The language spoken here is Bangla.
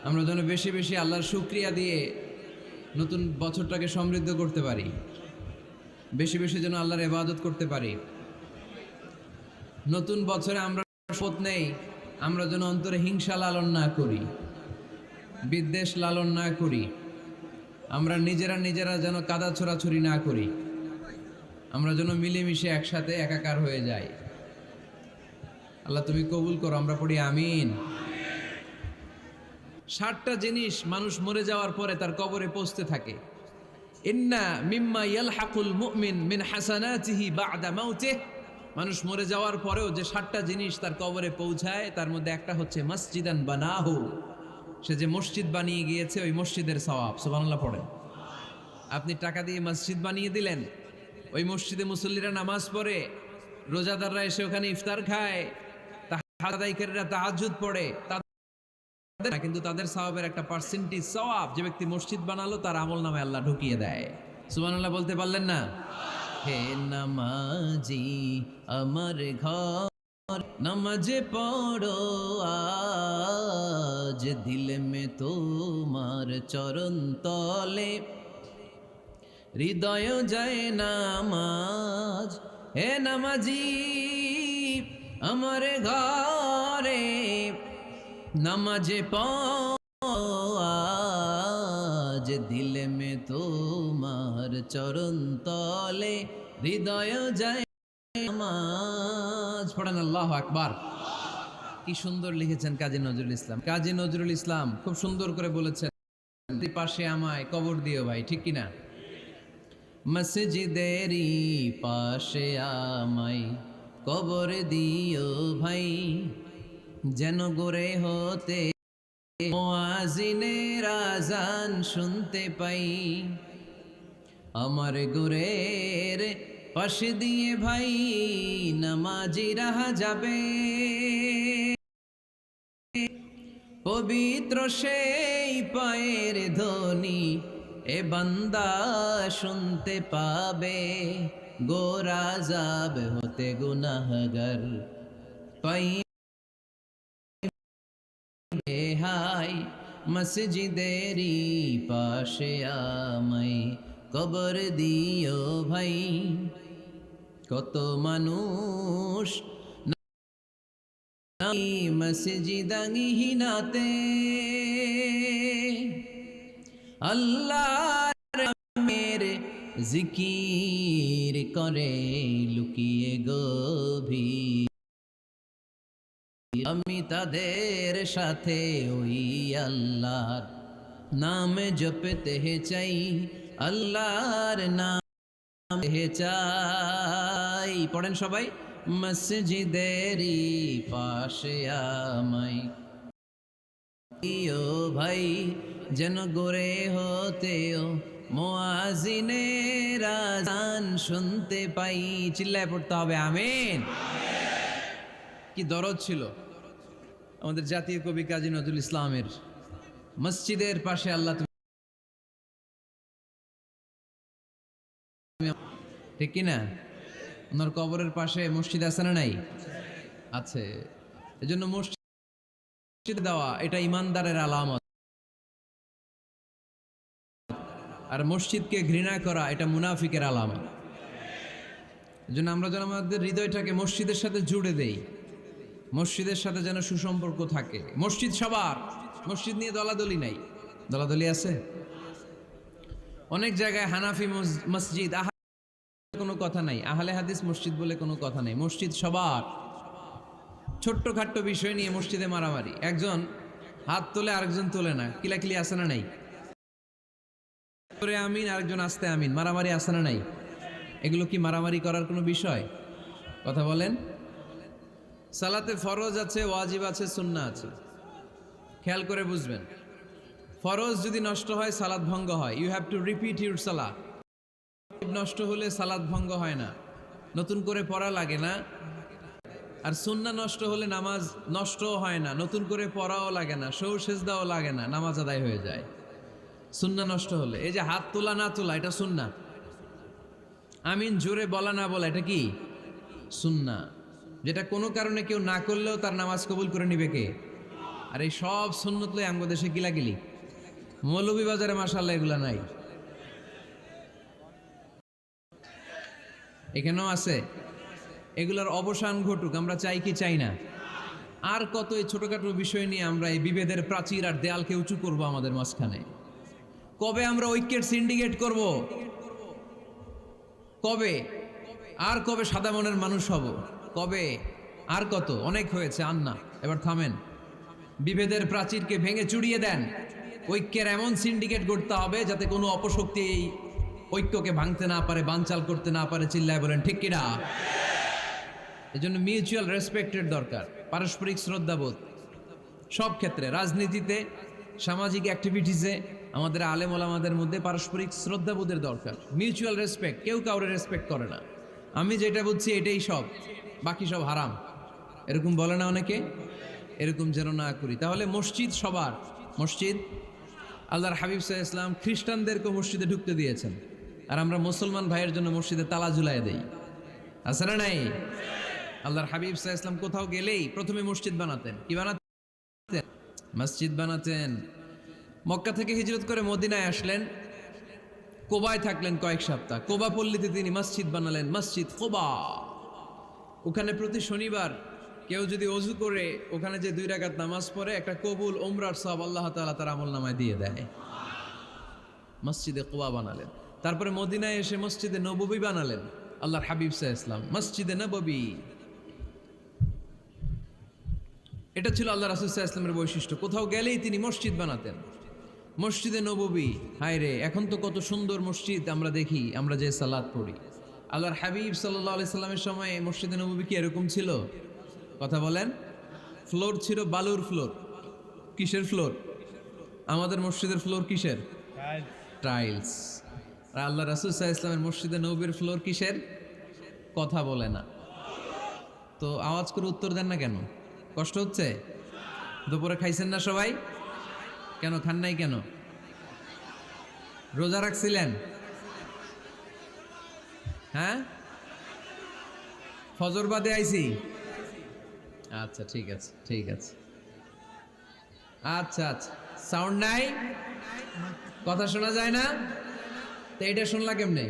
আমরা যেন বেশি বেশি আল্লাহর শুকরিয়া দিয়ে নতুন বছরটাকে সমৃদ্ধ করতে পারি, বেশি বেশি যেন আল্লাহর ইবাদত করতে পারি। নতুন বছরে আমরা শপথ নেই, আমরা যেন অন্তরে হিংসা লালন না করি, বিদ্বেষ লালন না করি, আমরা নিজেরা নিজেরা যেন কাদা ছোড়াছুরি না করি, আমরা যেন মিলেমিশে একসাথে একাকার হয়ে যাই। আল্লাহ তুমি কবুল করো, আমরা পড়ি আমিন। 60টা জিনিস মানুষ মরে যাওয়ার পরে তার কবরে পৌঁছতে থাকে। ইন্না মিম্মা ইয়ালহাকুল মুমিন মিন হাসানাতিহি বা'দা মাউতিহি। মানুষ মরে যাওয়ার পরেও যে 60টা জিনিস তার কবরে পৌঁছায় তার মধ্যে একটা হচ্ছে মসজিদান বানাহু। সে যে মসজিদ বানিয়ে গিয়েছে ওই মসজিদের সওয়াব। সুবহানাল্লাহ পড়েন। আপনি টাকা দিয়ে মসজিদ বানিয়ে দিলেন, ওই মসজিদে মুসল্লিরা নামাজ পড়ে, রোজাদাররা এসে ওখানে ইফতার খায়, তাহাজ্জুদকারীরা তাহাজ্জুদ পড়ে, কিন্তু তাদের সওয়াবের একটা পার্সেন্টেজ সওয়াব যে ব্যক্তি মসজিদ বানালো তার আমলনামে আল্লাহ ঢুকিয়ে দেয়। সুবহানাল্লাহ বলতে পারলেন না? হে নামাজি আমার ঘর, নামাজ পড়ো আজ, দিল মে তোমার চরণ তলে, হৃদয় যায় নামাজ। হে নামাজি আমার ঘরে, নামাজে আজ, দিল মে তোমার চরণ তলে, হৃদয় যায় নামাজ। পড়েন আল্লাহু আকবার। কি সুন্দর লিখেছেন কাজী নজরুল ইসলাম। কাজী নজরুল ইসলাম খুব সুন্দর করে বলেছেন, পাশে আমায় কবর দিও ভাই, ঠিক কিনা? মসজিদেরই পাশে আমায় কবর দিও ভাই, যেন গোরে হতে মুয়াজ্জিনের আযান শুনতে পাই। আমার গোরের পাশে দিয়ে ভাই নামাজিরা যাবে, পবিত্র সেই পায়ের ধ্বনি এ বান্দা শুনতে পাবে। গোরা যাব হতে গুনাহগার পাই হাই, মসজিদেরই পাশে আমায় কবর দিও ভাই। কত মানুষ মসজিদাঙ্গিহীনাতে আল্লাহর নামের জিকির করে লুকিয়ে গভীর, আমি তাদের সাথে ওই আল্লাহর নাম জপতে চাই, আল্লাহর নাম চাই। পড়েন সবাই, মসজিদেরই পাশে আমায় দিও ভাই, যেন গোরে হতেও মুয়াজ্জিনের আযান শুনতে পাই। চিল্লায় পড়তে হবে আমিন। কি দরদ ছিল আমাদের জাতীয় কবি কাজী নজরুল ইসলামের। মসজিদের পাশে আল্লাহ, ঠিক কিনা? ওনার কবরের পাশে মসজিদ আছে না নাই? আছে। এজন্য মসজিদ দেওয়া এটা ইমানদারের আলামত, আর মসজিদকে ঘৃণা করা এটা মুনাফিকের আলামত। এজন্য আমরা যেন আমাদের হৃদয়টাকে মসজিদের সাথে জুড়ে দেই, মসজিদের সাথে যেন সুসম্পর্ক থাকে। মসজিদ সবার, মসজিদ নিয়ে দলাদলি নাই। দলাদলি আছে অনেক জায়গায়। হানাফি মসজিদ কোনো কথা নাই, আহলে হাদিস মসজিদ বলে কোনো কথা নেই। মসজিদ সবার। ছোট্ট খাট্ট বিষয় নিয়ে মসজিদে মারামারি, একজন হাত তোলে আরেকজন তোলে না, কিলাকিলি আছে না নাই? আমিন আরেকজন আসতে আমিন, মারামারি আছে না নাই? এগুলো কি মারামারি করার কোনো বিষয়? কথা বলেন। সালাতে ফরজ আছে, ওয়াজিব আছে, সুন্নাহ আছে। খেয়াল করে বুঝবেন, ফরজ যদি নষ্ট হয় সালাত ভঙ্গ হয়। You have to repeat your সালাত। নষ্ট হলে সালাত ভঙ্গ হয় না, নতুন করে পড়া লাগে না। আর সুন্নাহ নষ্ট হলে নামাজ নষ্টও হয় না, নতুন করে পড়াও লাগে না, সৌ সেজদাও লাগে না, নামাজ আদায় হয়ে যায়। সুন্নাহ নষ্ট হলে এই যে হাত তোলা না তোলা এটা সুন্নাহ, আমিন জোরে বলা না বলা এটা কি সুন্নাহ, যেটা কোনো কারণে কেউ না করলেও তার নামাজ কবুল করে নিবে কে? আর এই সব সুন্নত লই আমগো দেশে গিলাগিলি। মৌলভীবাজারে মাশাআল্লাহ এগুলা নাই, এখানেও আছে। এগুলার অবসান ঘটুক, আমরা চাই কি চাই না? আর কত এই ছোটখাটো বিষয় নিয়ে আমরা এই বিভেদের প্রাচীর আর দেয়ালকে উঁচু করব আমাদের মাঝখানে? কবে আমরা ঐক্যের সিন্ডিকেট করব? কবে? আর কবে সাদা মনের মানুষ হব? কবে? আর কত? অনেক হয়েছে, আর না, এবার থামেন। বিভেদের প্রাচীরকে ভেঙে চুড়িয়ে দেন। ঐক্যের এমন সিন্ডিকেট করতে হবে যাতে কোনো অপশক্তি এই ঐক্যকে ভাঙতে না পারে, বানচাল করতে না পারে। চিল্লায় বলেন ঠিক কিনা? এজন্য মিউচুয়াল রেসপেক্টের দরকার, পারস্পরিক শ্রদ্ধাবোধ সব ক্ষেত্রে, রাজনীতিতে, সামাজিক অ্যাক্টিভিটিসে আমাদের আলেম ওলামাদের মধ্যে পারস্পরিক শ্রদ্ধাবোধের দরকার, মিউচুয়াল রেসপেক্ট। কেউ কাউরে রেসপেক্ট করে না, আমি যেটা বুঝছি এটাই সব, বাকি সব হারাম, এরকম বলে না অনেকে? এরকম যেন না করি। তাহলে মসজিদ সবার, মসজিদ আল্লাহর হাবিব সাল্লাল্লাহু আলাইহি ওয়াসাল্লাম খ্রিস্টানদেরকে মসজিদে ঢুকতে দিয়েছেন, আর আমরা মুসলমান ভাইয়ের জন্য মসজিদে তালা ঝুলাই দেই, আছে না নাই? আল্লাহর হাবিব সাল্লাল্লাহু আলাইহি ওয়াসাল্লাম কোথাও গেলেই প্রথমে মসজিদ বানাতেন। কি বানাতেন? মসজিদ বানাতেন। মক্কা থেকে হিজরত করে মদিনায় আসলেন, কোবায় থাকলেন কয়েক সপ্তাহ। কোবা পল্লীতে তিনি মসজিদ বানালেন, মসজিদ কোবা। ওখানে প্রতি শনিবার কেউ যদি অজু করে ওখানে যে 2 রাকাত নামাজ পড়ে, একটা কবুল ওমরার সওয়াব আল্লাহ তাআলা তার আমলনামায় দিয়ে দেয়। মসজিদে কোবা বানালেন। তারপরে মদিনায় এসে মসজিদে নববী বানালেন আল্লাহর হাবিব সাল্লাল্লাহু আলাইহি ওয়াসাল্লাম, মসজিদে নববী। এটা ছিল আল্লাহ রাসূল সাল্লাল্লাহু আলাইহি ওয়াসাল্লামের বৈশিষ্ট্য। কোথাও গেলেই তিনি মসজিদ বানাতেন, মসজিদে নববী। হায় রে, এখন তো কত সুন্দর মসজিদ আমরা দেখি, আমরা যে সালাত পড়ি। আল্লাহর হাবিব সাল্লাল্লাহু আলাইহি সাল্লামের সময় মসজিদে নববী কি এরকম ছিল? কথা বলেন। ফ্লোর ছিল বালুর ফ্লোর। কিসের ফ্লোর? আমাদের মসজিদের ফ্লোর কিসের? টাইলস। আর আল্লাহ রাসূল সাল্লাল্লাহু আলাইহি ওয়াসাল্লামের মসজিদে নববীর ফ্লোর কিসের? কথা বলে না তো, আওয়াজ করে উত্তর দেন না কেন? কষ্ট হচ্ছে? দুপুরে খাইছেন না সবাই? কেন খান নাই কেন? রোজা রাখছিলেন? হ্যাঁ, ফজর বাদে আইছি। আচ্ছা ঠিক আছে, ঠিক আছে। আচ্ছা আচ্ছা, সাউন্ড নাই, কথা শোনা যায় না, তো এটা শুনলা কেমনে?